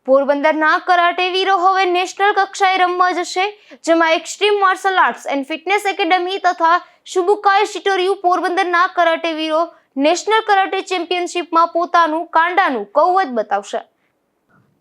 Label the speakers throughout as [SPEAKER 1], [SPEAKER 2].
[SPEAKER 1] પોરબંદરના કરાટે વીરો હવે નેશનલ કક્ષાએ રમવા જશે, જેમાં extreme martial arts and fitness academy તથા શુબુકાઈ શિટોરિયુ પોરબંદરના કરાટે વીરો નેશનલ કરાટે ચેમ્પિયનશિપમાં પોતાનું કાંડાનું કૌવત બતાવશે।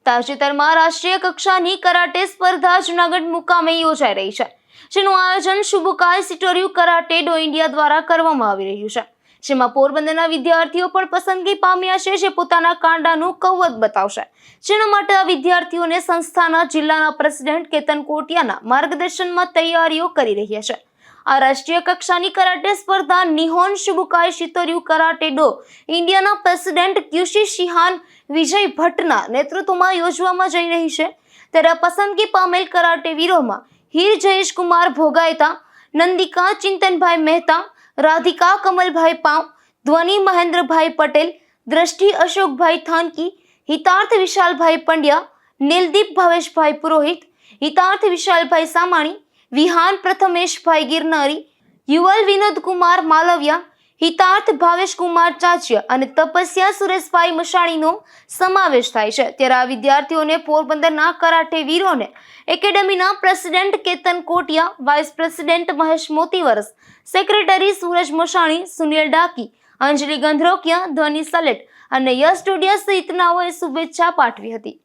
[SPEAKER 1] તાજેતરમાં રાષ્ટ્રીય કક્ષાની કરાટે સ્પર્ધા જૂનાગઢ મુકામે યોજાઈ રહી છે, જેનું આયોજન શુબુકાઈ શિટોરિયુ કરાટે ડો ઇન્ડિયા દ્વારા કરવામાં આવી રહ્યું છે, જેમાં પોરબંદરના વિદ્યાર્થીઓ પણ પસંદગી પામ્યા છે, જે પોતાના કાંડાનું કૌવત બતાવશે, જેના માટે આ વિદ્યાર્થીઓને સંસ્થાના જિલ્લાના પ્રેસિડેન્ટ કેતન કોટિયાના માર્ગદર્શનમાં તૈયારીઓ કરી રહ્યા છે। આ રાષ્ટ્રીય કક્ષાની કરાટે સ્પર્ધા નિહોન શુબુકાઈ શિટોરિયુ કરાટે ડો ઇન્ડિયાના પ્રેસિડેન્ટ ક્યુશી શિહાન વિજય ભટ્ટના નેતૃત્વમાં યોજવામાં જઈ રહી છે। ત્યારે પસંદગી પામેલ કરાટે વીરોમાં હીર જયેશકુમાર ભોગાયતા, નંદિકા ચિંતનભાઈ મહેતા, રાધિકા કમલભાઈ પાવ, ધ્વનિ મહેન્દ્રભાઈ પટેલ, દ્રષ્ટિ અશોકભાઈ થાનકી, હિતાર્થ વિશાલભાઈ પંડ્યા, નીલદીપ ભાવેશભાઈ પુરોહિત, હિતાર્થ વિશાલભાઈ સામાણી, વિહાન પ્રથમેશભાઈ ગિરનારી, યુવલ વિનોદકુમાર માલવિયા, હિતાર્થ ભાવેશકુમાર ચાચિયા અને તપસ્યા સુરેશભાઈ મશાણીનો સમાવેશ થાય છે। ત્યારે આ વિદ્યાર્થીઓને પોરબંદરના કરાટે વીરોને એકેડમીના president Ketan Kotiya, vice president Mahesh Motivaras, secretary Suraj Mashani, Sunil Daki, Anjali Gandharokiya, Dhvani Salet અને યશ ટોડિયા સહિતનાઓએ શુભેચ્છા પાઠવી હતી।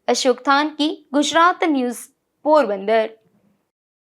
[SPEAKER 1] અશોક થાનકી, ગુજરાત ન્યૂઝ, પોરબંદર।